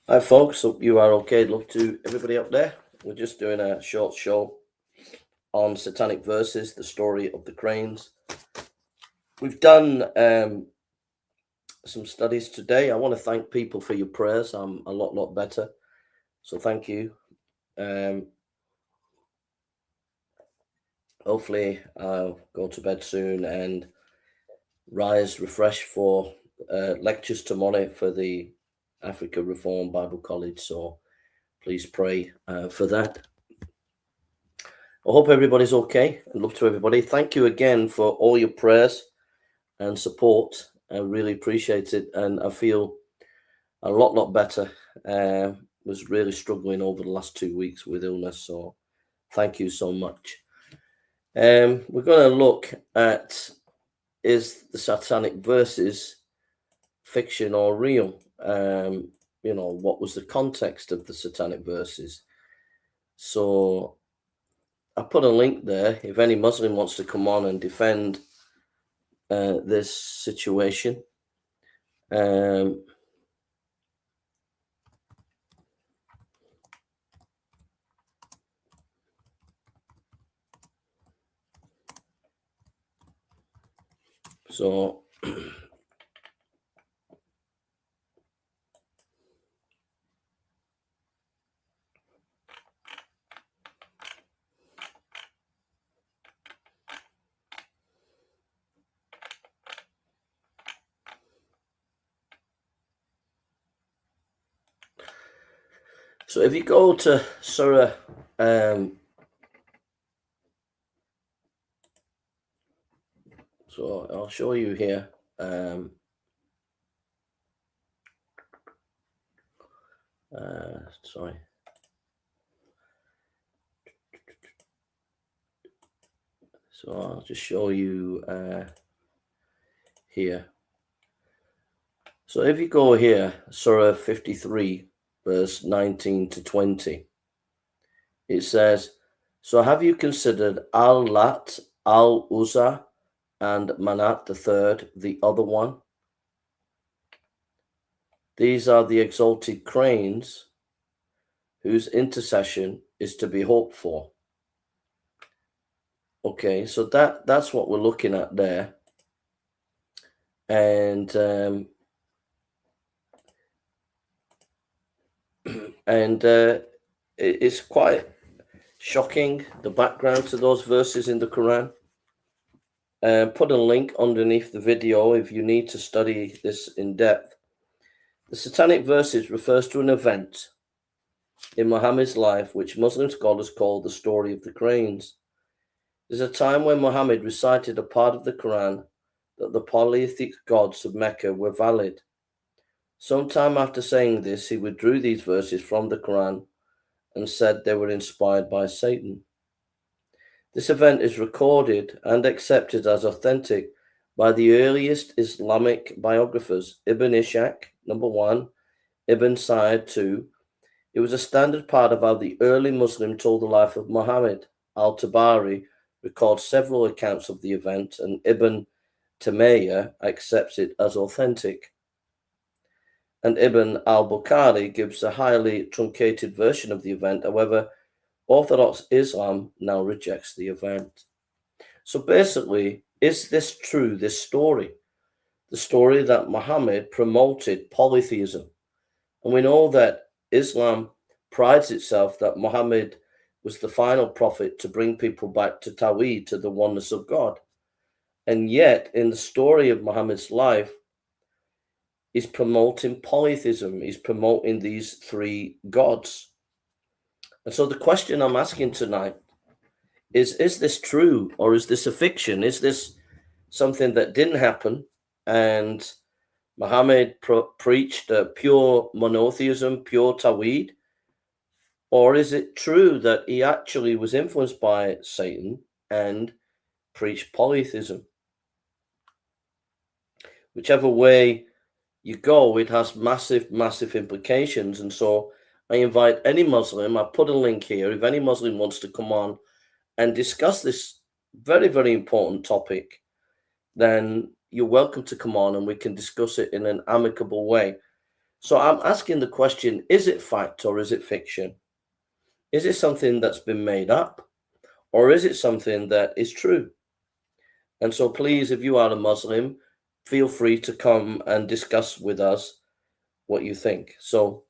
Hi folks, hope you are okay. Love to everybody up there. We're just doing a short show on Satanic Verses, the story of the cranes. We've done some studies today. I want to thank people for your prayers. I'm a lot better, so thank you. Hopefully I'll go to bed soon and rise refreshed for lectures tomorrow for the Africa Reform Bible College, so please pray for that. I hope everybody's okay. I love to everybody. Thank you again for all your prayers and support. I really appreciate it, and I feel a lot better. Was really struggling over the last 2 weeks with illness, so thank you so much. We're going to look at, is the Satanic Verses fiction or real? What was the context of the Satanic Verses? So I put a link there if any Muslim wants to come on and defend this situation. So So if you go to Surah, so I'll show you here. Sorry. So I'll just show you here. So if you go here, Surah 53, verse 19 to 20, it says, "So have you considered Al-Lat, Al-Uzza, and Manat the third, the other one? These are the exalted cranes whose intercession is to be hoped for." Okay, so that's what we're looking at there. And it's quite shocking, the background to those verses in the Quran. Put a link underneath the video if you need to study this in depth. The Satanic Verses refers to an event in Muhammad's life which Muslim scholars call the story of the cranes. There's a time when Muhammad recited a part of the Quran that the polytheistic gods of Mecca were valid. Sometime after saying this, he withdrew these verses from the Quran and said they were inspired by Satan. This event is recorded and accepted as authentic by the earliest Islamic biographers, Ibn Ishaq, number 1, Ibn Sa'id, 2. It was a standard part of how the early Muslim told the life of Muhammad. Al-Tabari records several accounts of the event, and Ibn Taymiyyah accepts it as authentic. And Ibn al-Bukhari gives a highly truncated version of the event. However, Orthodox Islam now rejects the event. So basically, is this true, this story? The story that Muhammad promoted polytheism. And we know that Islam prides itself that Muhammad was the final prophet to bring people back to Tawheed, to the oneness of God. And yet, in the story of Muhammad's life, he's promoting polytheism. He's promoting these three gods. And so the question I'm asking tonight is this true, or is this a fiction? Is this something that didn't happen and Muhammad preached pure monotheism, pure Tawheed? Or is it true that he actually was influenced by Satan and preached polytheism? Whichever way you go, it has massive implications. And so I invite any Muslim, I've put a link here, if any Muslim wants to come on and discuss this very important topic, then you're welcome to come on and we can discuss it in an amicable way. So I'm asking the question, is it fact or is it fiction? Is it something that's been made up, or is it something that is true? And so please, if you are a Muslim, feel free to come and discuss with us what you think. So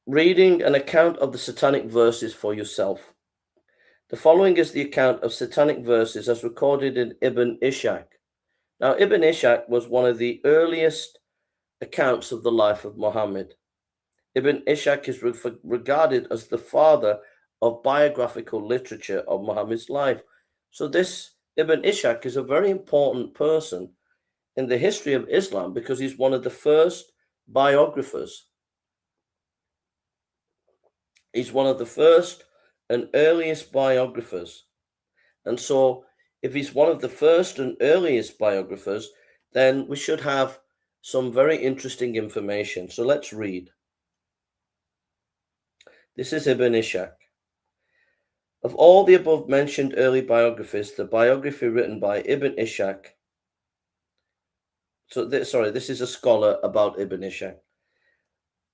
reading an account of the Satanic Verses for yourself. The following is the account of Satanic Verses as recorded in Ibn Ishaq. Now, Ibn Ishaq was one of the earliest accounts of the life of Muhammad. Ibn Ishaq is regarded as the father of biographical literature of Muhammad's life. So this Ibn Ishaq is a very important person in the history of Islam because he's one of the first biographers. He's one of the first and earliest biographers. And so if he's one of the first and earliest biographers, then we should have some very interesting information. So let's read. This is Ibn Ishaq. Of all the above mentioned early biographies, the biography written by Ibn Ishaq. This is a scholar about Ibn Ishaq.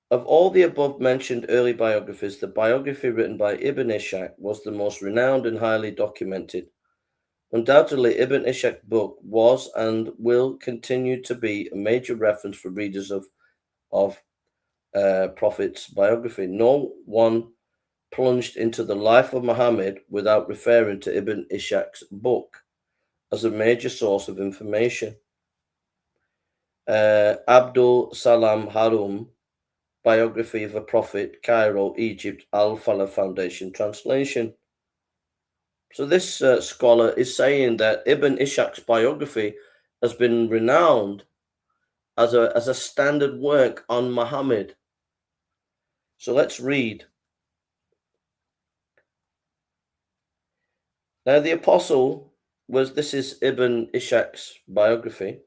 Of all the above mentioned early biographies, the biography written by Ibn Ishaq was the most renowned and highly documented. Undoubtedly, Ibn Ishaq's book was and will continue to be a major reference for readers of Prophet's biography. No one plunged into the life of Muhammad without referring to Ibn Ishaq's book as a major source of information. Abdul Salam Harum, Biography of a Prophet, Cairo, Egypt, Al-Falah Foundation translation. So this scholar is saying that Ibn Ishaq's biography has been renowned as a standard work on Muhammad. So let's read. Now the apostle this is Ibn Ishaq's biography.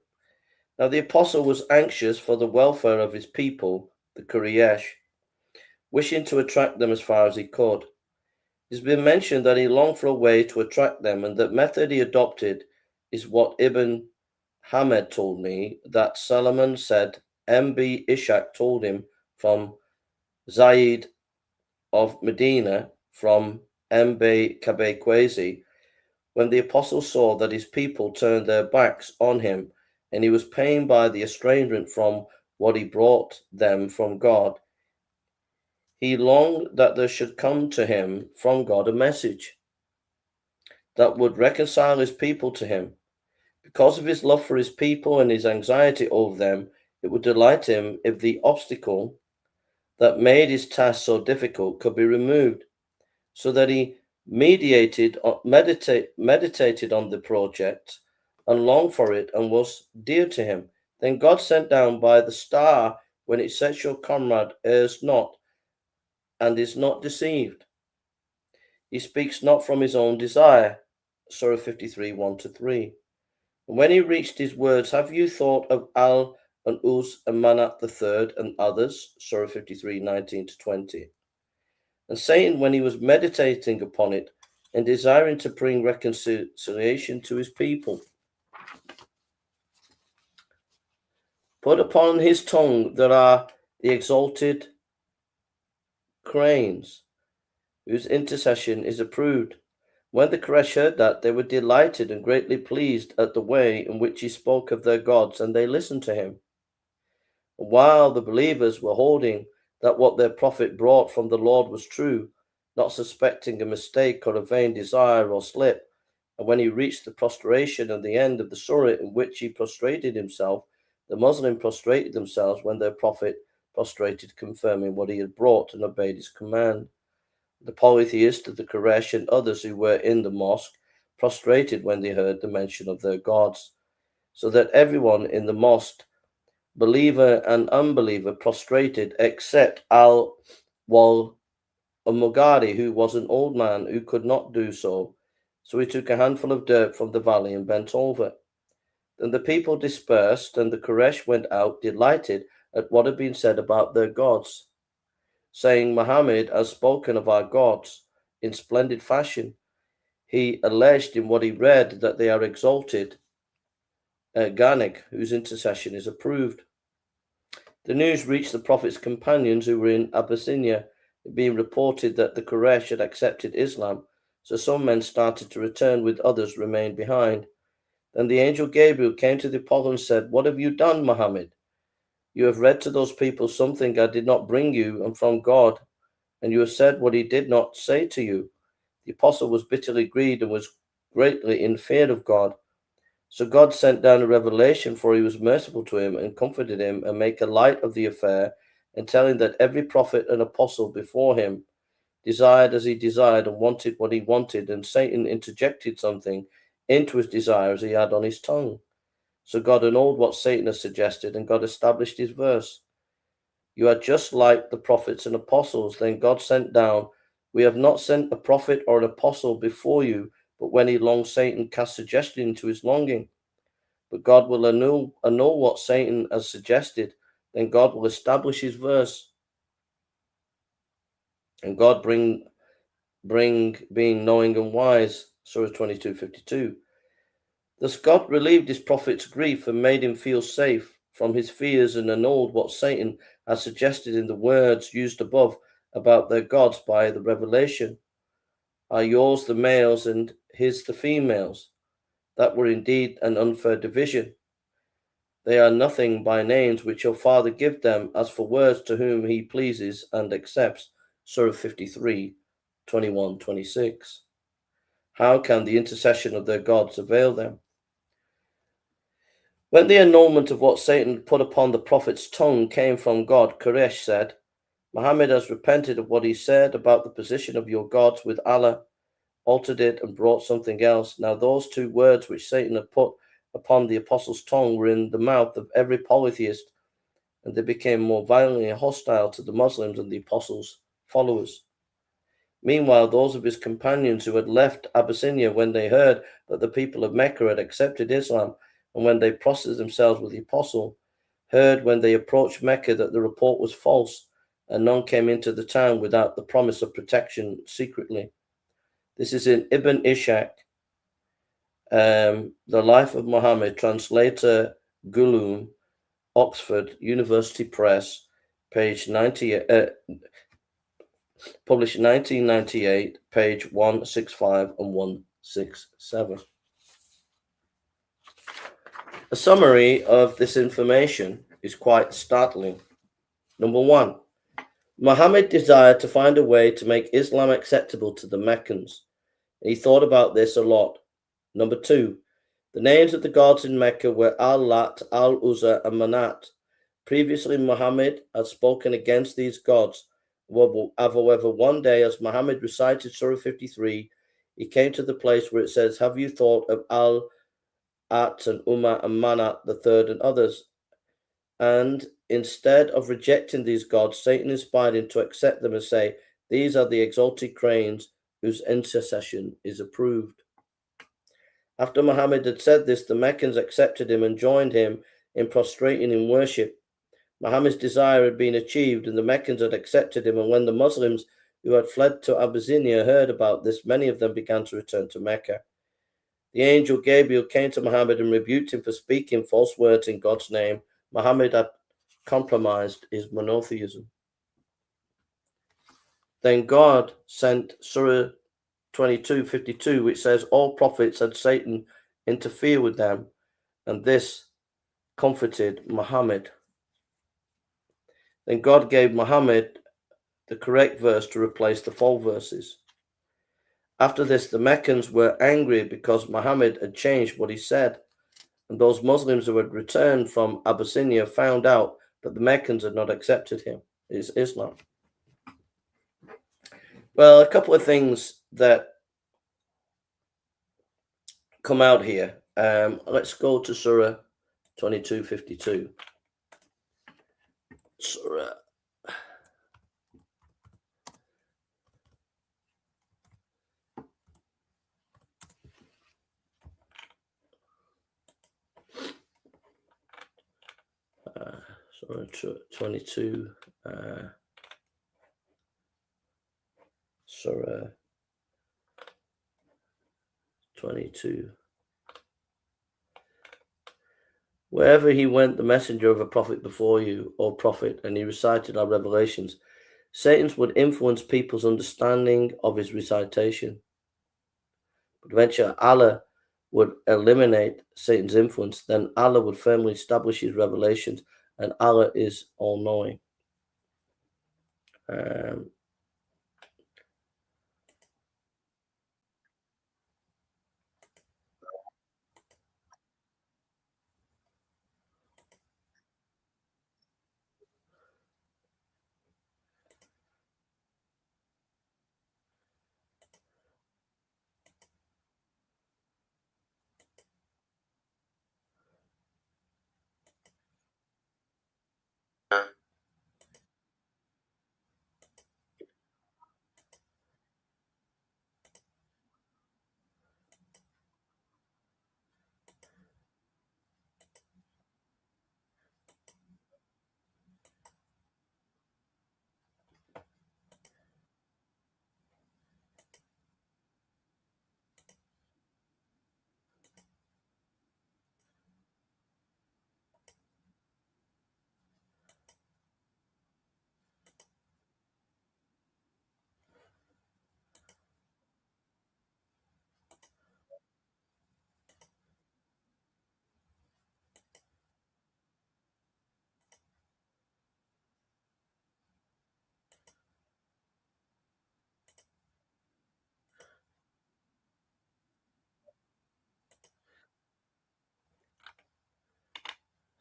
Now the apostle was anxious for the welfare of his people, the Quraysh, wishing to attract them as far as he could. It's been mentioned that he longed for a way to attract them, and the method he adopted is what Ibn Hamed told me, that Solomon said M.B. Ishaq told him from Zayd of Medina, from M.B. Kabekwezi, when the apostle saw that his people turned their backs on him, and he was pained by the estrangement from what he brought them from God. He longed that there should come to him from God a message that would reconcile his people to him. Because of his love for his people and his anxiety over them, it would delight him if the obstacle that made his task so difficult could be removed, so that he meditated on the project and longed for it and was dear to him. Then God sent down by the star when it sets your comrade errs not and is not deceived. He speaks not from his own desire. Surah 53, 1-3. And when he reached his words, have you thought of Al and Uz and Manat the third and others? Surah 53, 19-20. And Satan, when he was meditating upon it and desiring to bring reconciliation to his people, put upon his tongue there are the exalted cranes, whose intercession is approved. When the Quraysh heard that, they were delighted and greatly pleased at the way in which he spoke of their gods, and they listened to him. While the believers were holding that what their prophet brought from the Lord was true, not suspecting a mistake or a vain desire or slip, and when he reached the prostration and the end of the surah in which he prostrated himself, the Muslims prostrated themselves when their prophet prostrated, confirming what he had brought and obeyed his command. The polytheists of the Quraysh and others who were in the mosque prostrated when they heard the mention of their gods, so that everyone in the mosque, believer and unbeliever, prostrated except Al-Mughari, who was an old man who could not do so. So he took a handful of dirt from the valley and bent over. Then the people dispersed, and the Quraysh went out, delighted at what had been said about their gods, saying, Muhammad has spoken of our gods in splendid fashion. He alleged in what he read that they are exalted Garnig, whose intercession is approved. The news reached the Prophet's companions who were in Abyssinia, being reported that the Quraysh had accepted Islam, so some men started to return, with others remained behind. Then the angel Gabriel came to the apostle and said, "What have you done, Muhammad? You have read to those people something I did not bring you, and from God, and you have said what he did not say to you." The apostle was bitterly grieved and was greatly in fear of God. So God sent down a revelation, for he was merciful to him and comforted him, and make a light of the affair, and tell him that every prophet and apostle before him desired as he desired and wanted what he wanted, and Satan interjected something into his desire as he had on his tongue. So God annulled what Satan had suggested, and God established his verse. You are just like the prophets and apostles. Then God sent down, "We have not sent a prophet or an apostle before you, but when he longed, Satan cast suggestion into his longing. But God will annul what Satan has suggested. Then God will establish his verse. And God bring being knowing and wise." Surah 22:52. Thus God relieved his prophet's grief and made him feel safe from his fears, and annulled what Satan had suggested in the words used above about their gods by the revelation. Are yours the males and his the females? That were indeed an unfair division. They are nothing by names which your Father give them, as for words to whom he pleases and accepts. Surah 53:21-26. How can the intercession of their gods avail them? When the annulment of what Satan put upon the prophet's tongue came from God, Quraysh said, "Muhammad has repented of what he said about the position of your gods with Allah, altered it and brought something else." Now those two words which Satan had put upon the apostle's tongue were in the mouth of every polytheist, and they became more violently hostile to the Muslims and the apostle's followers. Meanwhile, those of his companions who had left Abyssinia, when they heard that the people of Mecca had accepted Islam, and when they prostrated themselves with the apostle, heard when they approached Mecca that the report was false, and none came into the town without the promise of protection secretly. This is in Ibn Ishaq, The Life of Muhammad, translator Gulum, Oxford University Press, page 90, published 1998, page 165 and 167. A summary of this information is quite startling. Number one, Muhammad desired to find a way to make Islam acceptable to the Meccans. He thought about this a lot. Number two, the names of the gods in Mecca were Al-Lat, Al-Uzza, and Manat. Previously, Muhammad had spoken against these gods. However, one day, as Muhammad recited Surah 53, he came to the place where it says, "Have you thought of Al-At and Umma and Manat, the third, and others?" And instead of rejecting these gods, Satan inspired him to accept them and say, "These are the exalted cranes whose intercession is approved." After Muhammad had said this, the Meccans accepted him and joined him in prostrating in worship. Muhammad's desire had been achieved, and the Meccans had accepted him, and when the Muslims who had fled to Abyssinia heard about this, many of them began to return to Mecca. The angel Gabriel came to Muhammad and rebuked him for speaking false words in God's name. Muhammad had compromised his monotheism. Then God sent Surah 22:52, which says, "All prophets had Satan interfere with them," and this comforted Muhammad. Then God gave Muhammad the correct verse to replace the false verses. After this, the Meccans were angry because Muhammad had changed what he said, and those Muslims who had returned from Abyssinia found out that the Meccans had not accepted him, his Islam. Well, a couple of things that come out here. Let's go to Surah 22:52. Surah. Surah 22. Surah 22. Wherever he went, the messenger of a prophet before you, O prophet, and he recited our revelations, Satan's would influence people's understanding of his recitation. But eventually Allah would eliminate Satan's influence. Then Allah would firmly establish his revelations, and Allah is all-knowing.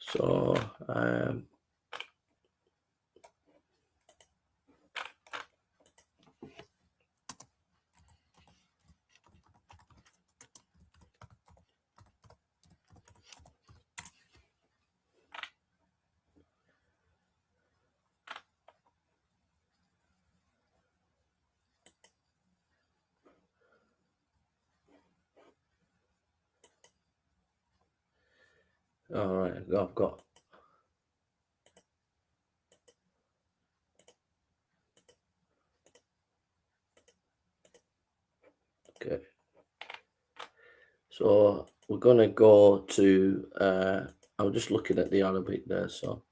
So, all right, I've got. Okay. So we're going to go to, I'm just looking at the Arabic there. So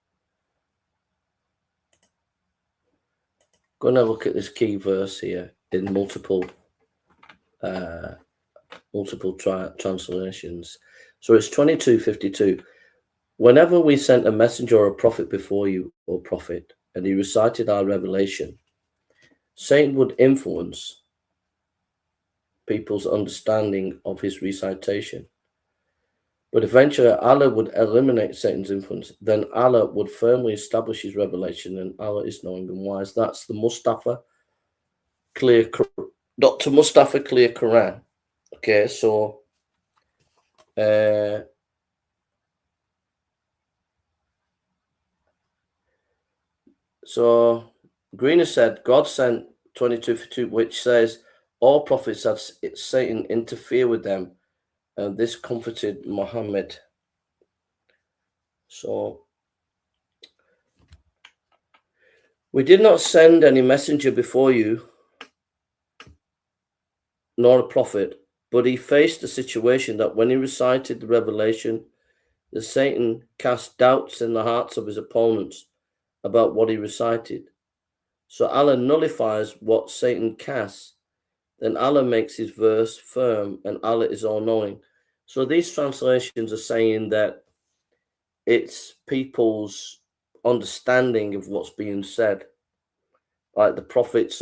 going to look at this key verse here in multiple translations. So it's 22:52. Whenever we sent a messenger or a prophet before you, or prophet, and he recited our revelation, Satan would influence people's understanding of his recitation. But eventually Allah would eliminate Satan's influence. Then Allah would firmly establish his revelation, and Allah is knowing and wise. That's the Dr. Mustafa Clear Quran. Okay, so Greener said God sent 22:52, which says all prophets had Satan interfere with them, and this comforted Muhammad. So we did not send any messenger before you, nor a prophet, but he faced a situation that when he recited the revelation, the Satan cast doubts in the hearts of his opponents about what he recited. So Allah nullifies what Satan casts. Then Allah makes his verse firm, and Allah is all-knowing. So these translations are saying that it's people's understanding of what's being said. Like the prophet's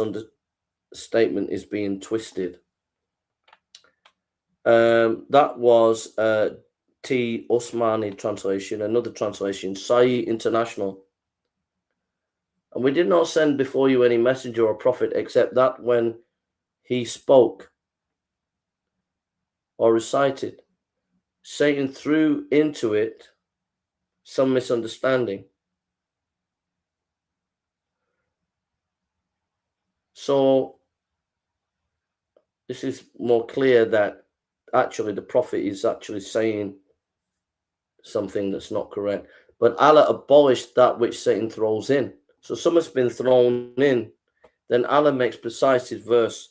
statement is being twisted. That was T. Osmani translation, another translation, Sai International. And we did not send before you any messenger or prophet, except that when he spoke or recited, Satan threw into it some misunderstanding. So this is more clear that actually the prophet is actually saying something that's not correct. But Allah abolished that which Satan throws in. So something's been thrown in, then Allah makes precise his verse,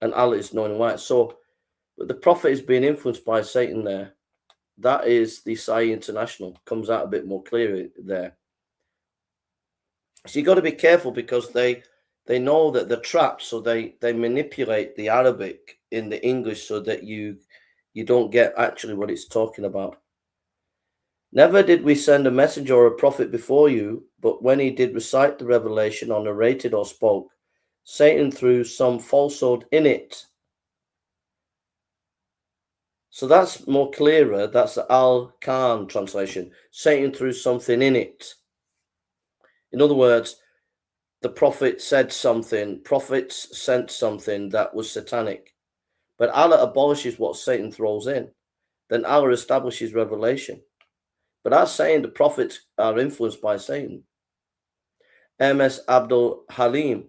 and Allah is knowing why. So, but the prophet is being influenced by Satan there. That is the Sai International. Comes out a bit more clearly there. So you got to be careful because they know that they're trapped, so they manipulate the Arabic in the English so that you don't get actually what it's talking about. Never did we send a messenger or a prophet before you, but when he did recite the revelation or narrated or spoke, Satan threw some falsehood in it. So that's more clearer. That's the Al-Khan translation. Satan threw something in it. In other words, the prophet said something, prophets sent something that was satanic. But Allah abolishes what Satan throws in. Then Allah establishes revelation. But that's saying the prophets are influenced by Satan. M.S. Abdul Halim,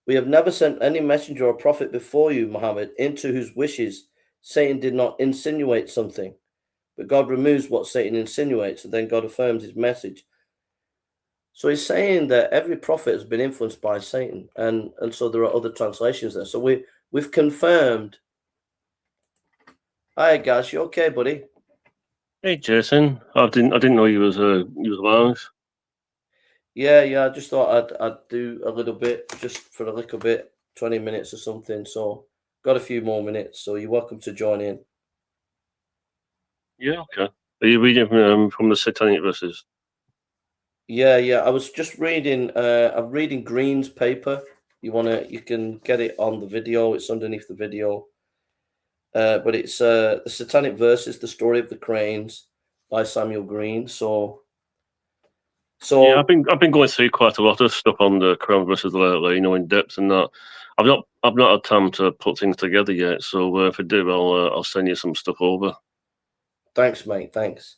we have never sent any messenger or prophet before you, Muhammad, into whose wishes Satan did not insinuate something. But God removes what Satan insinuates, and then God affirms his message. So he's saying that every prophet has been influenced by Satan, and so there are other translations there. So we've confirmed. Hi, Gaz, you okay, buddy? Hey, Jason. I didn't know you was live. Yeah. I just thought I'd do a little bit, just for a little bit, 20 minutes or something. So got a few more minutes. So you're welcome to join in. Yeah, okay. Are you reading from the Satanic Verses? Yeah. I was just reading. I'm reading Green's paper. You can get it on the video. It's underneath the video. But it's the Satanic Verses, the story of the cranes by Samuel Green. So Yeah, I've been going through quite a lot of stuff on the Quran verses lately, in depth and that. I've not had time to put things together yet. So if I do, I'll send you some stuff over. Thanks, mate. Thanks.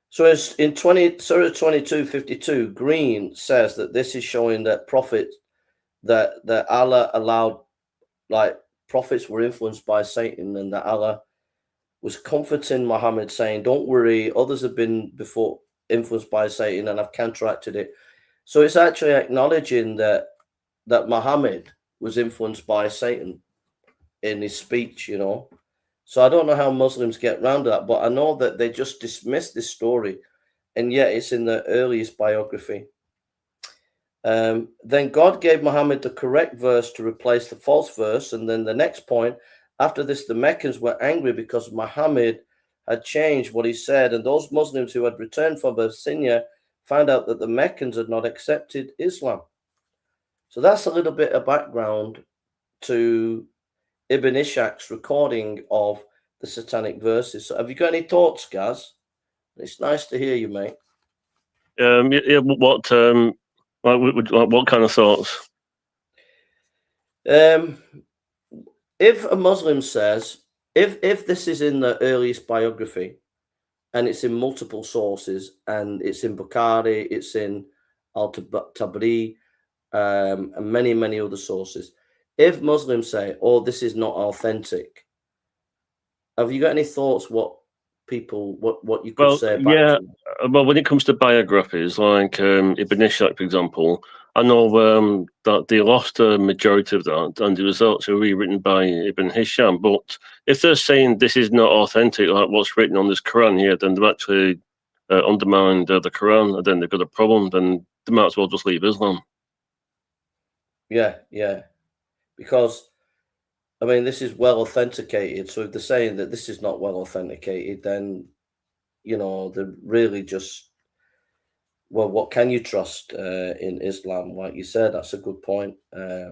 So as in Surah 22:52, Green says that this is showing that that Allah allowed, like, prophets were influenced by Satan, and that Allah was comforting Muhammad, saying, "Don't worry, others have been before influenced by Satan, and I've counteracted it." So it's actually acknowledging that Muhammad was influenced by Satan in his speech, So I don't know how Muslims get around that, but I know that they just dismiss this story, and yet it's in the earliest biography. Then God gave Muhammad the correct verse to replace the false verse, and then the next point, after this, the Meccans were angry because Muhammad had changed what he said, and those Muslims who had returned from Abyssinia found out that the Meccans had not accepted Islam. So that's a little bit of background to Ibn Ishaq's recording of the Satanic Verses. So have you got any thoughts, Gaz? It's nice to hear you, mate. Yeah. What kind of thoughts? If a Muslim says, if this is in the earliest biography, and it's in multiple sources, and it's in Bukhari, it's in Al-Tabari, and many other sources. If Muslims say, "Oh, this is not authentic," have you got any thoughts? What you could say about? Yeah. Well, when it comes to biographies, like Ibn Ishaq, for example, I know that they lost a majority of that, and the results are rewritten by Ibn Hisham. But if they're saying this is not authentic, like what's written on this Quran here, then they've actually undermined the Quran, and then they've got a problem. Then they might as well just leave Islam. Yeah, because I mean, this is well authenticated. So if they're saying that this is not well authenticated, then they're really just, well, what can you trust in Islam? Like you said, that's a good point. I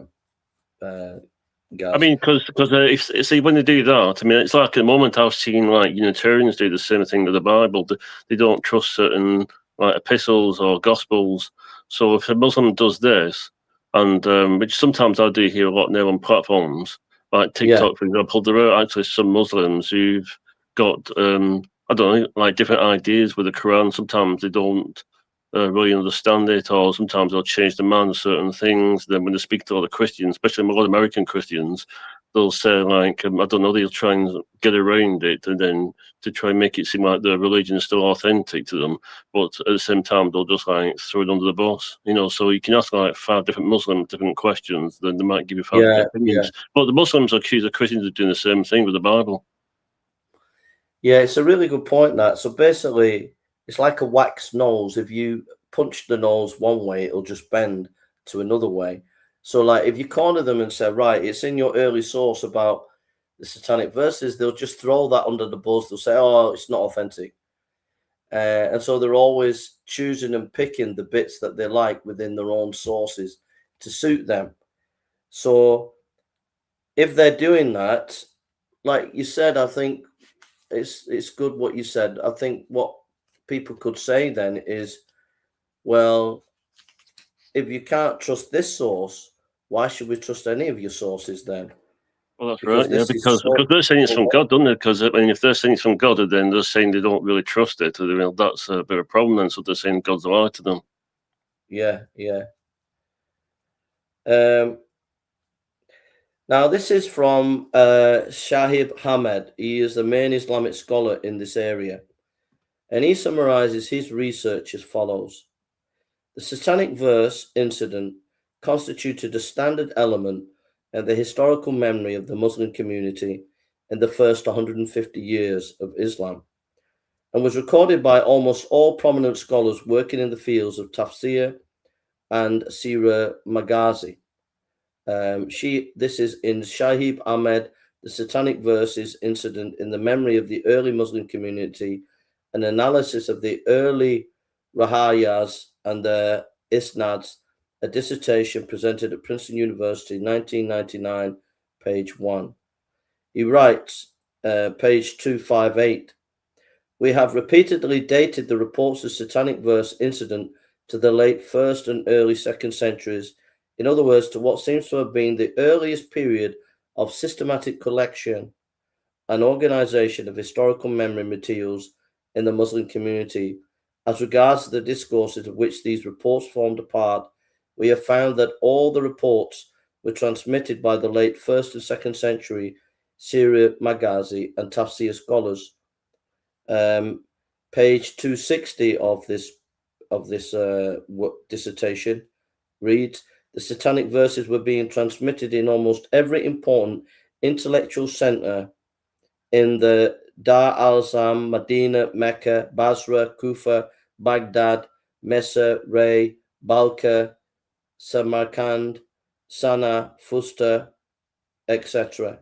mean, because see, when they do that, I mean, it's like at the moment I've seen like Unitarians do the same thing with the Bible. They don't trust certain like epistles or gospels. So if a Muslim does this, and which sometimes I do hear a lot now on platforms like TikTok, for example, there are actually some Muslims who've got I don't know, like different ideas with the Quran. Sometimes they don't really understand it, or sometimes they'll change their mind on certain things. Then when they speak to other Christians, especially a lot of American Christians, they'll say like, I don't know, they'll try and get around it, and then to try and make it seem like the religion is still authentic to them. But at the same time, they'll just like throw it under the bus, So you can ask like 5 different Muslims different questions, then they might give you 5 different opinions. But the Muslims accuse the Christians of doing the same thing with the Bible. Yeah, it's a really good point, that. So basically, it's like a wax nose. If you punch the nose one way, it'll just bend to another way. So, like, if you corner them and say, right, it's in your early source about the Satanic Verses, they'll just throw that under the bus. They'll say, oh, it's not authentic. And so they're always choosing and picking the bits that they like within their own sources to suit them. So if they're doing that, like you said, I think it's good what you said. I think what people could say then is, well, if you can't trust this source, why should we trust any of your sources then? Well, that's right, yeah, because so they're saying it's from God, don't they? Because I mean, if they're saying it's from God, then they're saying they don't really trust it. Well, that's a bit of a problem then. So they're saying God's a lie to them. Yeah, yeah. Now, this is from Shahib Hamed. He is the main Islamic scholar in this area, and he summarizes his research as follows. The Satanic Verse incident constituted a standard element in the historical memory of the Muslim community in the first 150 years of Islam, and was recorded by almost all prominent scholars working in the fields of tafsir and Sirah Maghazi. This is in Shahib Ahmed, the Satanic Verses incident in the memory of the early Muslim community, an analysis of the early Rahayas and their Isnads, a dissertation presented at Princeton University, 1999, page 1. He writes, page 258, we have repeatedly dated the reports of Satanic Verse incident to the late 1st and early 2nd centuries. In other words, to what seems to have been the earliest period of systematic collection and organization of historical memory materials in the Muslim community. As regards to the discourses of which these reports formed a part, we have found that all the reports were transmitted by the late 1st and 2nd century Sirah Maghazi and Tafsir scholars. Page 260 of this dissertation reads, the Satanic Verses were being transmitted in almost every important intellectual center in the Dar al-Zam, Medina, Mecca, Basra, Kufa, Baghdad, Mesa, Ray, Balkh, Samarkand, Sana, Fusta, etc.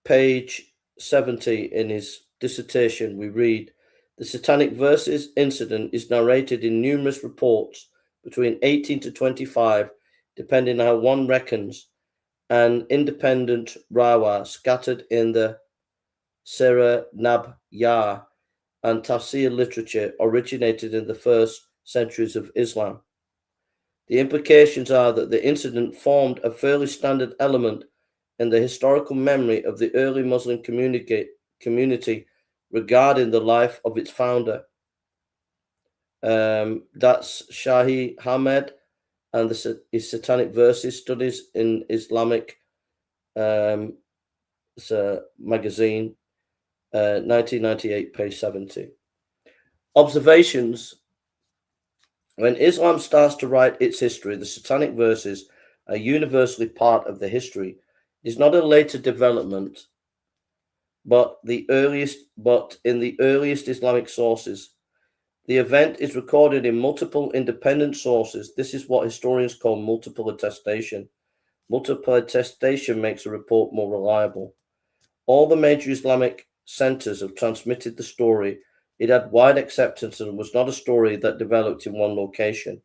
Page 70 in his dissertation, we read, the Satanic Verses incident is narrated in numerous reports between 18 to 25, depending on how one reckons, and independent rawa scattered in the Sirah Nabiyah and Tafsir literature originated in the first centuries of Islam. The implications are that the incident formed a fairly standard element in the historical memory of the early Muslim community regarding the life of its founder. That's Shahi Hamed and his Satanic Verses Studies in Islamic magazine, 1998, page 70. Observations. When Islam starts to write its history, the Satanic Verses are universally part of the history. It is not a later development, but in the earliest Islamic sources. The event is recorded in multiple independent sources. This is what historians call multiple attestation. Multiple attestation makes a report more reliable. All the major Islamic centers have transmitted the story. It had wide acceptance and was not a story that developed in one location.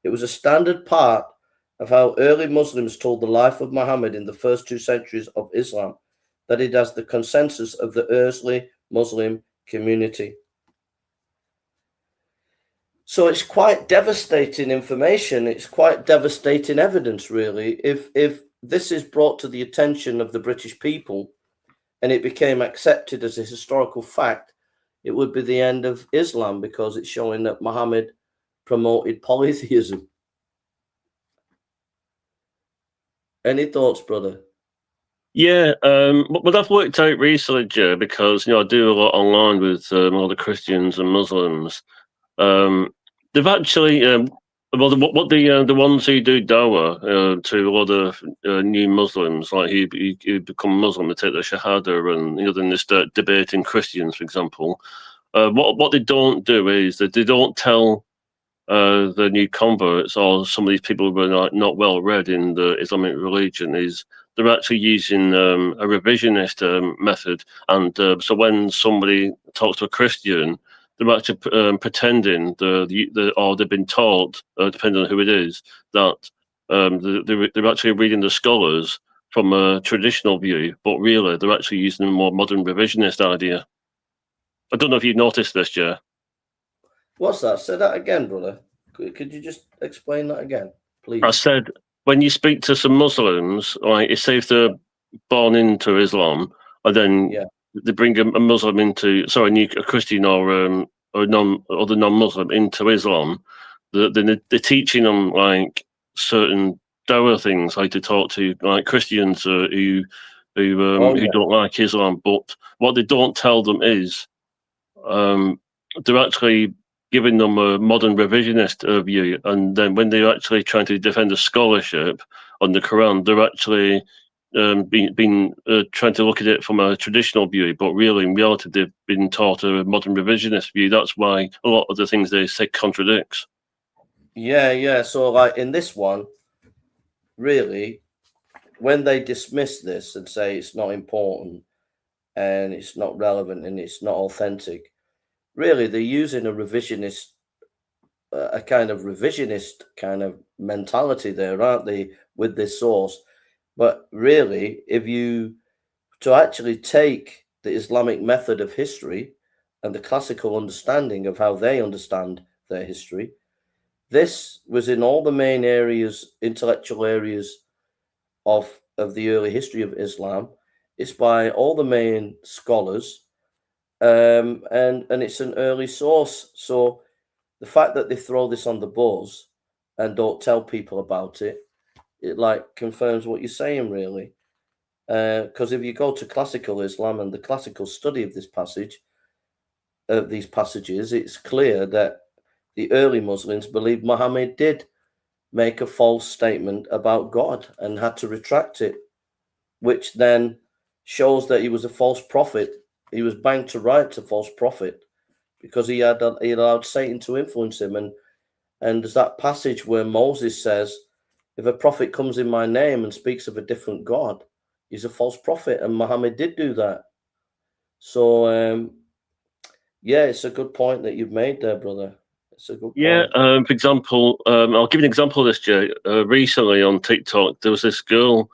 It was a standard part of how early Muslims told the life of Muhammad in the first 2 centuries of Islam, that it has the consensus of the early Muslim community. So it's quite devastating information. It's quite devastating evidence, really. If this is brought to the attention of the British people and it became accepted as a historical fact, it would be the end of Islam, because it's showing that Muhammad promoted polytheism. Any thoughts, brother? Yeah, but I've worked out recently, Joe, because I do a lot online with a lot of Christians and Muslims. They've actually Well, the ones who do dawah to a lot of new Muslims, like who become Muslim, they take the Shahada, and then they start debating Christians, for example. What they don't do is that they don't tell the new converts or some of these people who are not well read in the Islamic religion is they're actually using a revisionist method, and so when somebody talks to a Christian, they're actually pretending or they've been taught, depending on who it is, that they're actually reading the scholars from a traditional view, but really they're actually using a more modern revisionist idea. I don't know if you've noticed this, Jay. What's that? Say that again, brother. Could you just explain that again, please? I said, when you speak to some Muslims, like, say if they're born into Islam, and then they bring a Muslim into, a Christian or other non-Muslim into Islam, they're teaching them like certain dawah things, like to talk to like Christians who don't like Islam. But what they don't tell them is they're actually giving them a modern revisionist view, and then when they're actually trying to defend a scholarship on the Quran, they're actually been trying to look at it from a traditional view, but really in reality they've been taught a modern revisionist view. That's why a lot of the things they say contradicts. Yeah. So like in this one, really, when they dismiss this and say it's not important and it's not relevant and it's not authentic, really they're using a revisionist, a kind of revisionist kind of mentality there, aren't they, with this source? But really, if you to actually take the Islamic method of history and the classical understanding of how they understand their history, this was in all the main areas, intellectual areas of the early history of Islam. It's by all the main scholars, and it's an early source. So the fact that they throw this on the buzz and don't tell people about it, it like confirms what you're saying, really. Because if you go to classical Islam and the classical study of this passage, of these passages, it's clear that the early Muslims believed Muhammad did make a false statement about God and had to retract it, which then shows that he was a false prophet. He was banged to rights a false prophet because he allowed Satan to influence him. And there's that passage where Moses says, if a prophet comes in my name and speaks of a different God, he's a false prophet, and Muhammad did do that. So yeah, it's a good point that you've made there, brother. It's a good point. For example, I'll give you an example of this, Jay. Recently on TikTok, there was this girl.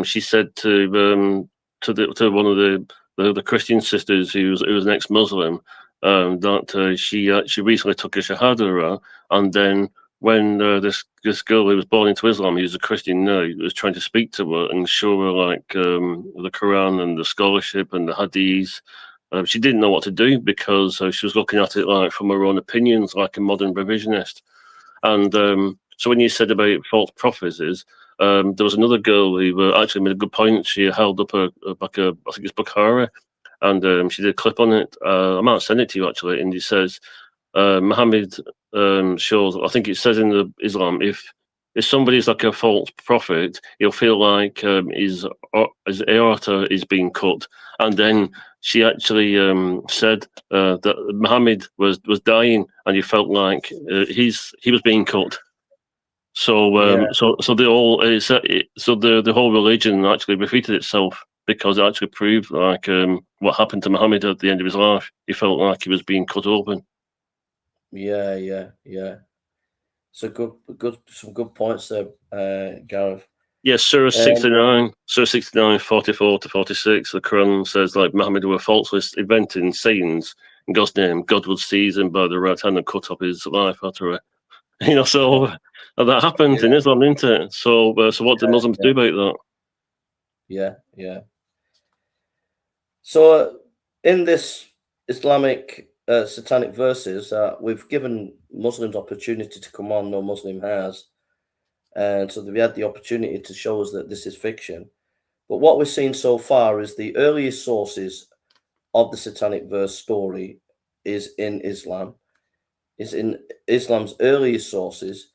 She said to one of the Christian sisters who was an ex-Muslim that she recently took a shahada, and then when this girl who was born into Islam, who's a Christian now, was trying to speak to her and show her like the Quran and the scholarship and the hadiths. She didn't know what to do because she was looking at it like from her own opinions, like a modern revisionist. And so when you said about false prophecies, there was another girl who actually made a good point. She held up I think it's Bukhari, and she did a clip on it. I might send it to you actually, and it says Muhammad shows. I think it says in the Islam, if somebody's like a false prophet, he'll feel like his aorta is being cut, and then she actually said that Muhammad was dying, and he felt like he was being cut. So the whole religion actually repeated itself because it actually proved like what happened to Muhammad at the end of his life. He felt like he was being cut open. Yeah. So some good points there, Gareth. Yes, Surah 69, 44 to 46, the Quran says like Muhammad were falsely inventing sayings in God's name. God would seize him by the right hand and cut off his life after it. So that happened in Islam, didn't it? So what did Muslims do about that? Yeah. So in this Islamic Satanic Verses, we've given Muslims opportunity to come on. No Muslim has. And so they've had the opportunity to show us that this is fiction. But what we've seen so far is the earliest sources of the Satanic Verse story is in Islam. Is in Islam's earliest sources.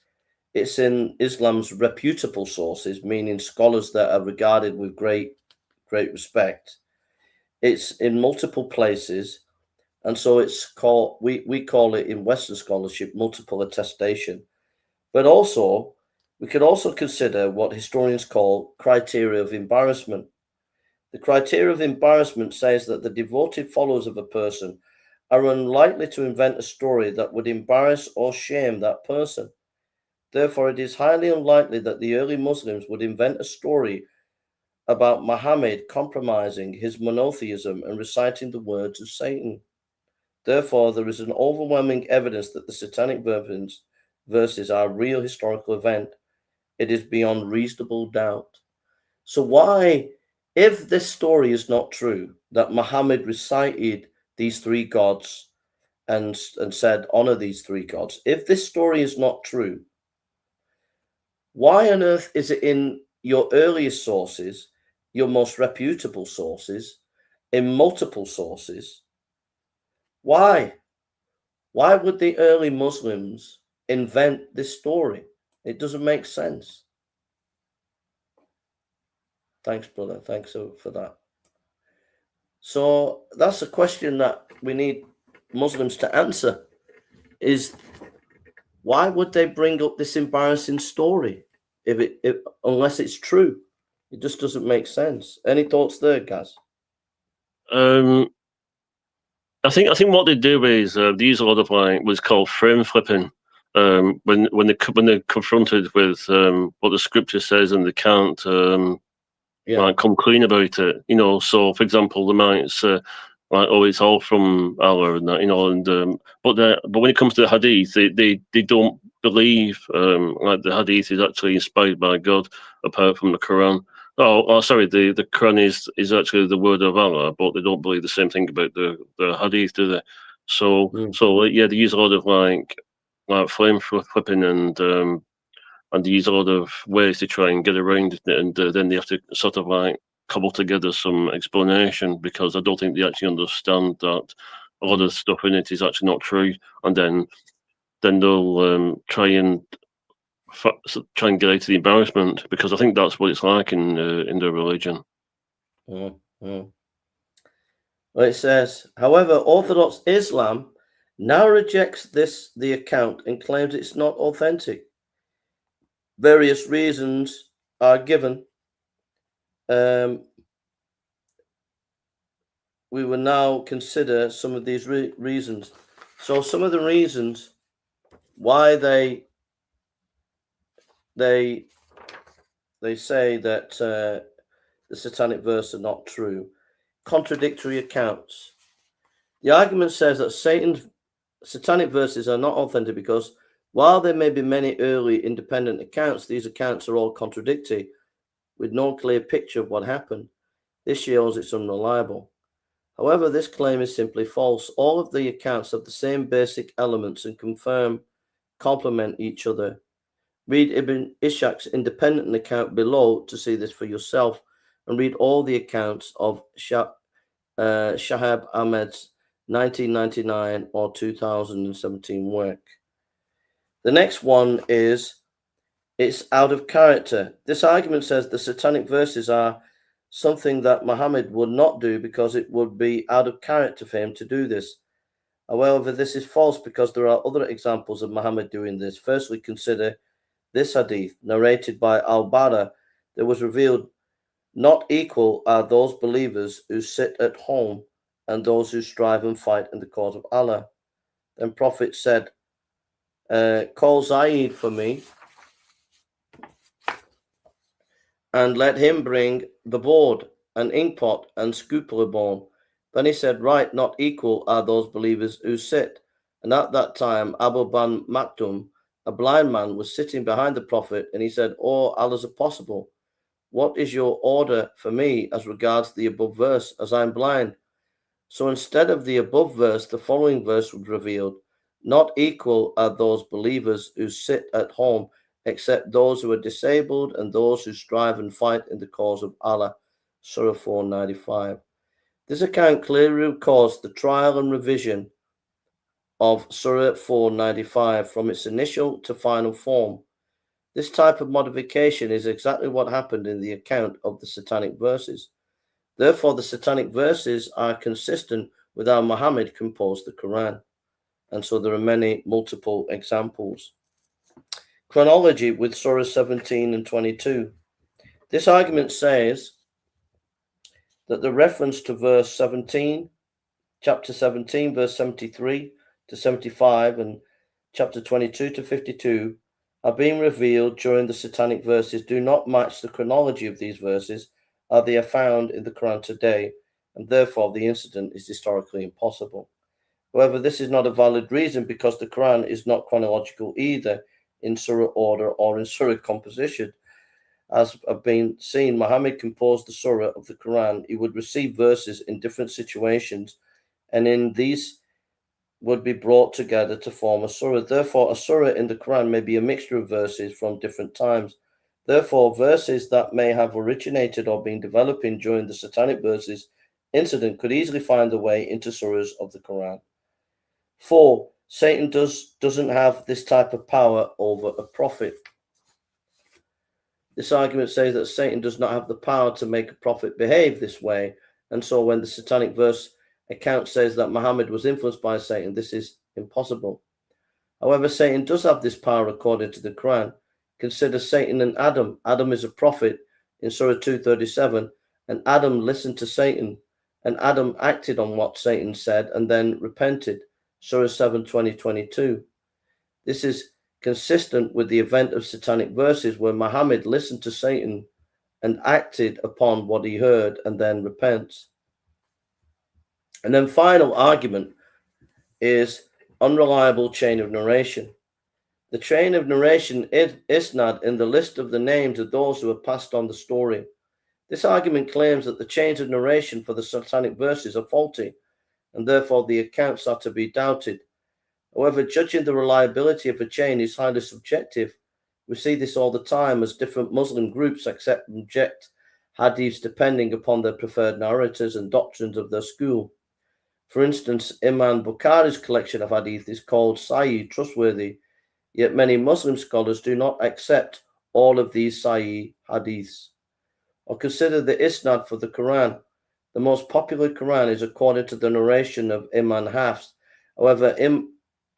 It's in Islam's reputable sources, meaning scholars that are regarded with great respect. It's in multiple places, and so it's called, we call it in Western scholarship, multiple attestation. But also, we could also consider what historians call criteria of embarrassment. The criteria of embarrassment says that the devoted followers of a person are unlikely to invent a story that would embarrass or shame that person. Therefore, it is highly unlikely that the early Muslims would invent a story about Muhammad compromising his monotheism and reciting the words of Satan. Therefore, there is an overwhelming evidence that the Satanic verses are a real historical event. It is beyond reasonable doubt. So why, if this story is not true, that Muhammad recited these three gods and said, honor these three gods, if this story is not true, why on earth is it in your earliest sources, your most reputable sources, in multiple sources? Why? Why would the early Muslims invent this story? It doesn't make sense. Thanks, brother. Thanks for that. So that's a question that we need Muslims to answer, is why would they bring up this embarrassing story unless it's true? It just doesn't make sense. Any thoughts there, Gaz? I think what they do is they use a lot of what's called frame flipping. When they're confronted with what the scripture says and they can't come clean about it, So, for example, they might say, oh, it's all from Allah and that, but when it comes to the hadith, they don't believe the hadith is actually inspired by God, apart from the Quran. Oh, sorry, the Quran is actually the word of Allah, but they don't believe the same thing about the hadith, do they? So yeah, they use a lot of flame flipping and they use a lot of ways to try and get around it, and then they have to sort of cobble together some explanation, because I don't think they actually understand that a lot of stuff in it is actually not true, and then they'll try and get out of the embarrassment, because I think that's what it's like in their religion. Well, it says, however, Orthodox Islam now rejects the account and claims it's not authentic. Various reasons are given. We will now consider some of these reasons. So some of the reasons why they say that the Satanic verses are not true. Contradictory accounts. The argument says that Satanic verses are not authentic because while there may be many early independent accounts, these accounts are all contradictory with no clear picture of what happened. This shows it's unreliable. However, this claim is simply false. All of the accounts have the same basic elements and complement each other. Read Ibn Ishaq's independent account below to see this for yourself, and read all the accounts of Shahab Ahmed's 1999 or 2017 work. The next one is it's out of character. This argument says the Satanic verses are something that Muhammad would not do because it would be out of character for him to do this. However, this is false because there are other examples of Muhammad doing this. Firstly, consider this hadith narrated by Al-Tabari that was revealed, not equal are those believers who sit at home and those who strive and fight in the cause of Allah. Then Prophet said, call Zaid for me and let him bring the board, an inkpot, and scoopler bone. Then he said, right, not equal are those believers who sit. And at that time, Abu Ban Maktum, a blind man, was sitting behind the Prophet, and he said, oh, Allah's apostle, what is your order for me as regards the above verse, as I'm blind? So instead of the above verse, the following verse was revealed. Not equal are those believers who sit at home, except those who are disabled and those who strive and fight in the cause of Allah. Surah 495. This account clearly records the trial and revision of Surah 495 from its initial to final form. This type of modification is exactly what happened in the account of the Satanic Verses. Therefore, the Satanic Verses are consistent with how Muhammad composed the Quran. And so there are multiple examples. Chronology with Surah 17 and 22. This argument says that the reference to verse 17, chapter 17, verse 73 to 75, and chapter 22 to 52 are being revealed during the Satanic Verses do not match the chronology of these verses as they are found in the Quran today, and therefore the incident is historically impossible. However, this is not a valid reason because the Quran is not chronological either in surah order or in surah composition. As have been seen, Muhammad composed the surah of the Quran. He would receive verses in different situations, and in these would be brought together to form a surah. Therefore, a surah in the Quran may be a mixture of verses from different times. Therefore, verses that may have originated or been developing during the Satanic Verses incident could easily find their way into surahs of the Quran. 4. Satan doesn't have this type of power over a prophet. This argument says that Satan does not have the power to make a prophet behave this way, and so when the Satanic Verse account says that Muhammad was influenced by Satan, this is impossible. However, Satan does have this power according to the Quran. Consider Satan and Adam. Adam is a prophet in Surah 237, and Adam listened to Satan, and Adam acted on what Satan said and then repented. Surah 7, 20-22. This is consistent with the event of Satanic Verses where Muhammad listened to Satan and acted upon what he heard and then repents. And then final argument is unreliable chain of narration. The chain of narration is isnad in the list of the names of those who have passed on the story. This argument claims that the chains of narration for the Satanic Verses are faulty, and therefore the accounts are to be doubted. However, judging the reliability of a chain is highly subjective. We see this all the time as different Muslim groups accept and reject hadiths depending upon their preferred narrators and doctrines of their school. For instance, Imam Bukhari's collection of hadith is called Sahih, trustworthy, yet many Muslim scholars do not accept all of these Sahih hadiths. Or consider the isnad for the Quran. The most popular Quran is according to the narration of Imam Hafs. However,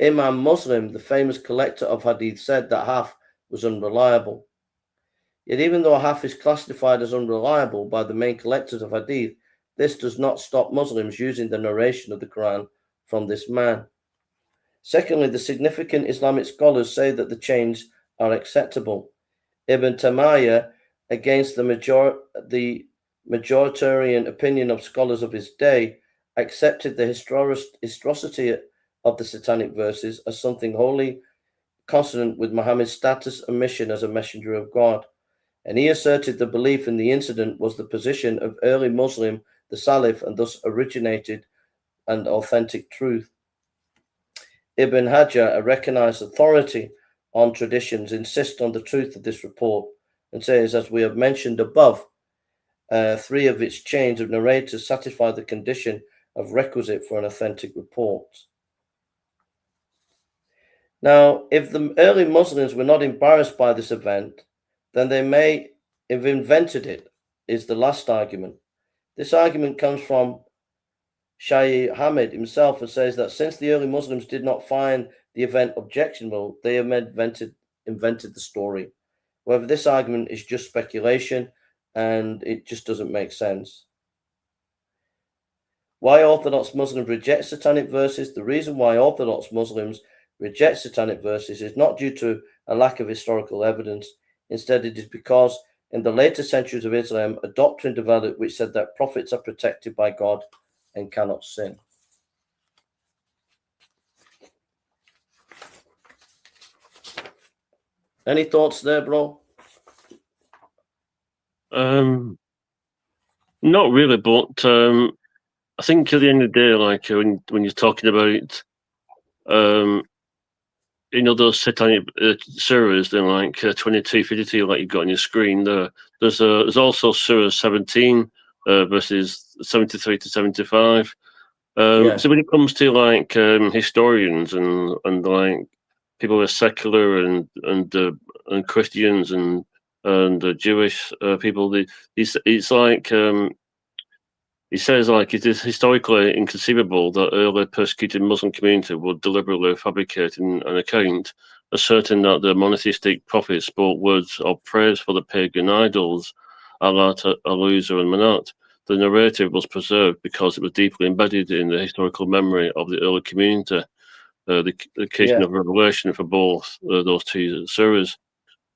Imam Muslim, the famous collector of hadith, said that Hafs was unreliable. Yet even though Hafs is classified as unreliable by the main collectors of hadith, this does not stop Muslims using the narration of the Quran from this man. Secondly, the significant Islamic scholars say that the chains are acceptable. Ibn Taymiyyah, against the majoritarian opinion of scholars of his day, accepted the historicity of the Satanic Verses as something wholly consonant with Muhammad's status and mission as a messenger of God. And he asserted the belief in the incident was the position of early Muslim, the Salaf, and thus originated and authentic truth. Ibn Hajar, a recognized authority on traditions, insists on the truth of this report and says, as we have mentioned above, 3 of its chains of narrators satisfy the condition of requisite for an authentic report. Now, if the early Muslims were not embarrassed by this event, then they may have invented it, is the last argument. This argument comes from Shaykh Hamid himself and says that since the early Muslims did not find the event objectionable, they have invented the story. However, this argument is just speculation and it just doesn't make sense. Why Orthodox Muslims reject Satanic Verses? The reason why Orthodox Muslims reject Satanic Verses is not due to a lack of historical evidence. Instead, it is because in the later centuries of Islam, a doctrine developed which said that prophets are protected by God and cannot sin. Any thoughts there, bro? Not really, but I think at the end of the day, like when you're talking about those satanic surahs, then like 22-52, like you've got on your screen there. There's also Surah 17, verses 73 to 75. So when it comes to like historians and like people who are secular and Christians and Jewish people. It's like he says, like, it is historically inconceivable that early persecuted Muslim community would deliberately fabricate an account asserting that the monotheistic prophets spoke words of praise for the pagan idols, Alat, Aluza, and Manat. The narrative was preserved because it was deeply embedded in the historical memory of the early community, the occasion of revelation for both those two surahs.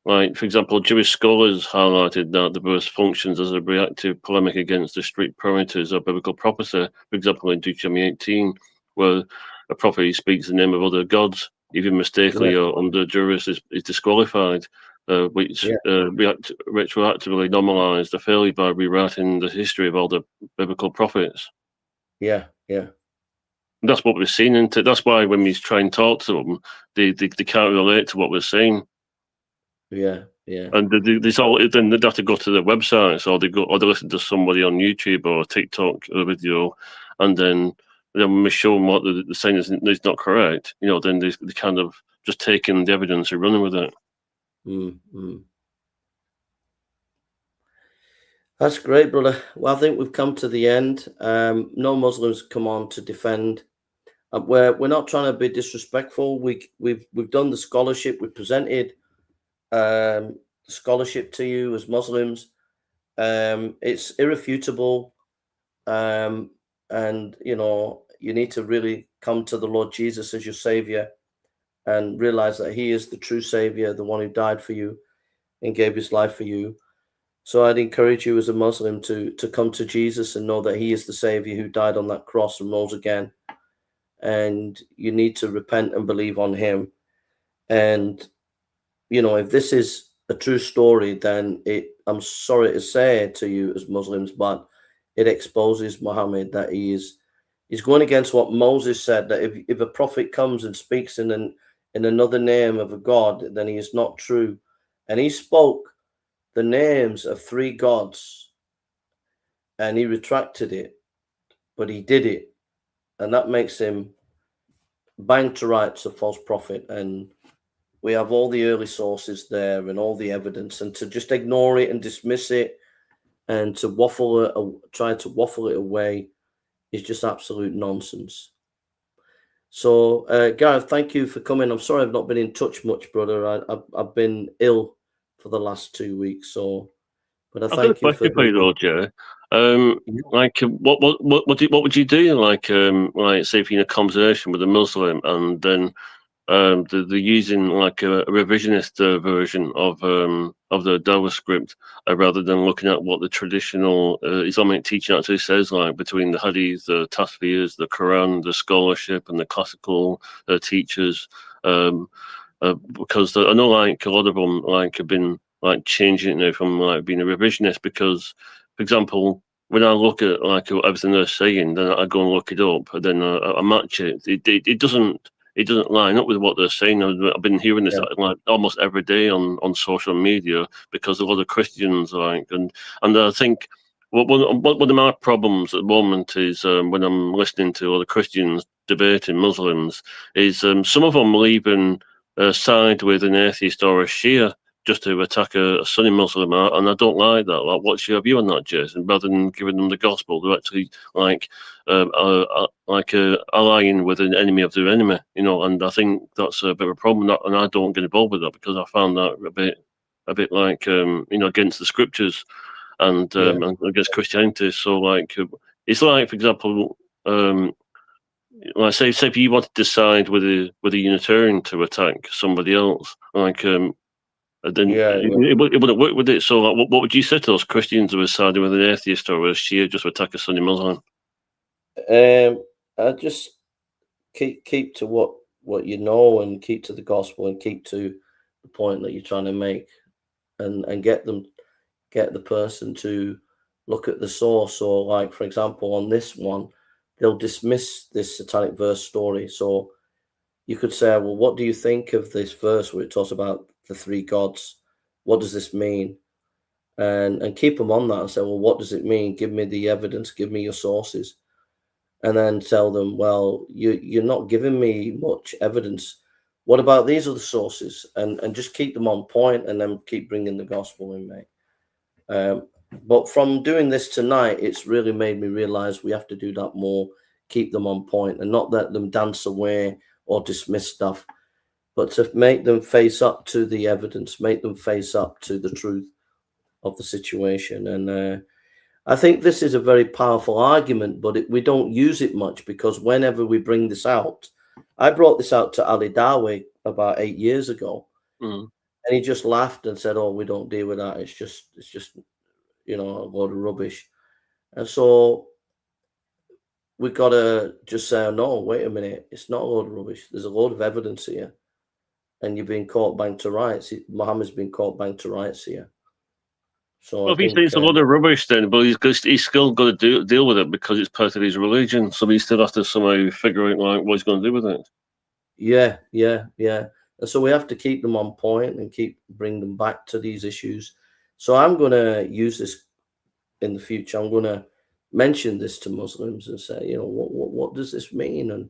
Like, for example, Jewish scholars highlighted that the verse functions as a reactive polemic against the strict parameters of biblical prophecy. For example, in Deuteronomy 18, where a prophet speaks the name of other gods, even mistakenly or under duress, is disqualified, which retroactively normalized the failure by rewriting the history of all the biblical prophets. Yeah. That's what we've seen. And that's why when we try and talk to them, they can't relate to what we're seeing. Yeah. And then they'd have to go to their websites, or they listen to somebody on YouTube or TikTok video, and then when we show them what they're saying is not correct, then they kind of just taking the evidence and running with it. Mm-hmm. That's great, brother. Well, I think we've come to the end. No Muslims come on to defend. We're not trying to be disrespectful. We've done the scholarship. We presented scholarship to you as Muslims. It's irrefutable, and you need to really come to the Lord Jesus as your Savior and realize that He is the true Savior, the one who died for you and gave His life for you. So I'd encourage you as a Muslim to come to Jesus and know that He is the Savior who died on that cross and rose again. And you need to repent and believe on Him. And if this is a true story, then I'm sorry to say it to you as Muslims, but it exposes Muhammad that he's going against what Moses said, that if a prophet comes and speaks in another name of a god, then he is not true. And he spoke the names of 3 gods and he retracted it, but he did it. And that makes him bang to rights a false prophet. And we have all the early sources there and all the evidence, and to just ignore it and dismiss it and to try to waffle it away is just absolute nonsense. So, Gareth, thank you for coming. I'm sorry I've not been in touch much, brother. I've been ill for the last 2 weeks, but I thank you for you though, Joe. Like, what would you do? Like, say if you're in a conversation with a Muslim and then they're using like a revisionist version of the Dawah script rather than looking at what the traditional Islamic teaching actually says, like between the Hadith, the Tasfiyas, the Qur'an, the scholarship, and the classical teachers. Because I know like a lot of them like have been like changing it now from like being a revisionist. Because, for example, when I look at like everything they're saying, then I go and look it up, and then I match it. It doesn't line up with what they're saying. I've been hearing this like almost every day on social media, because a lot of Christians and I think one of my problems at the moment is when I'm listening to other Christians debating Muslims is some of them will even side with an atheist or a Shia just to attack a Sunni Muslim, and I don't like that. Like, what's your view on that, Jason? Rather than giving them the gospel, they're actually allying with an enemy of their enemy, And I think that's a bit of a problem, and I don't get involved with that because I found that a bit like against the scriptures and against Christianity. So like, it's like, for example, like say if you wanted to decide with a Unitarian to attack somebody else, like. Then it wouldn't work with it. So, like, what would you say to those Christians who are siding with an atheist or a Shia just to attack a Sunni Muslim? I just keep to what you know, and keep to the gospel, and keep to the point that you're trying to make, and get the person to look at the source. So, like, for example, on this one, they'll dismiss this satanic verse story. So you could say, well, what do you think of this verse where it talks about the 3 gods? What does this mean? And keep them on that and say, well, what does it mean? Give me the evidence, give me your sources. And then tell them, well, you're not giving me much evidence. what about these other sources? And just keep them on point, and then keep bringing the gospel in, mate. But from doing this tonight, it's really made me realize we have to do that more, keep them on point, and not let them dance away or dismiss stuff, but to make them face up to the evidence, make them face up to the truth of the situation. And I think this is a very powerful argument, but we don't use it much, because whenever we bring this out, I brought this out to Ali Dawi about 8 years ago, and he just laughed and said, "Oh, we don't deal with that. It's just, you know, a load of rubbish." And so we've got to just say, "No, wait a minute. It's not a load of rubbish. There's a load of evidence here, and you're being caught bang to rights. Muhammad's been caught bang to rights here." So well, if he thinks a lot of rubbish, then, but he's still got to deal with it because it's part of his religion. So he still has to somehow figure out like what he's going to do with it. Yeah. And so we have to keep them on point and bring them back to these issues. So I'm going to use this in the future. I'm going to mention this to Muslims and say, you know, what does this mean? And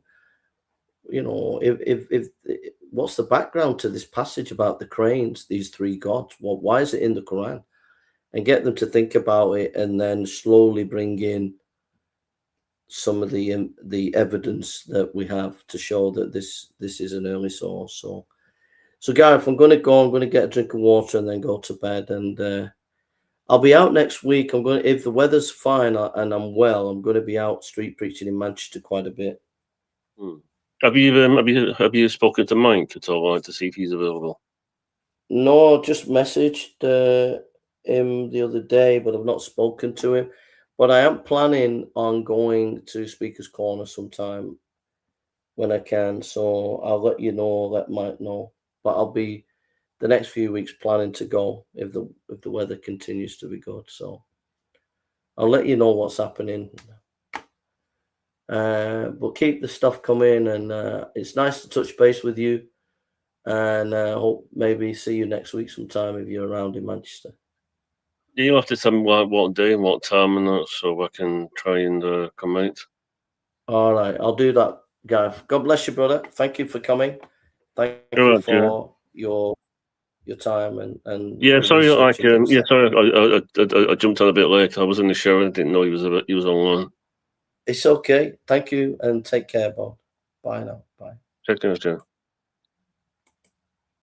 you know, if what's the background to this passage about the cranes, these three gods? Why is it in the Quran? And get them to think about it, and then slowly bring in some of the evidence that we have to show that this is an early source. So Gareth, I'm going to go. I'm going to get a drink of water and then go to bed. And I'll be out next week. If the weather's fine and I'm well, I'm going to be out street preaching in Manchester quite a bit. Have you spoken to Mike at all, like, to see if he's available? No, just messaged him the other day, but I've not spoken to him. But I am planning on going to Speaker's Corner sometime when I can. So I'll let you know, let Mike know. But I'll be the next few weeks planning to go if the weather continues to be good. So I'll let you know what's happening. But keep the stuff coming, and it's nice to touch base with you. And I hope maybe see you next week sometime if you're around in Manchester. You'll have to tell me what day and what time and that, so I can try and come out. All right, I'll do that, Gareth. God bless you, brother. Thank you for coming. Thank you for your time and yeah. Sorry, sorry. I jumped on a bit late. I was in the shower. I didn't know he was online. It's okay. Thank you, and take care, Bob. Bye now. Bye. Check in,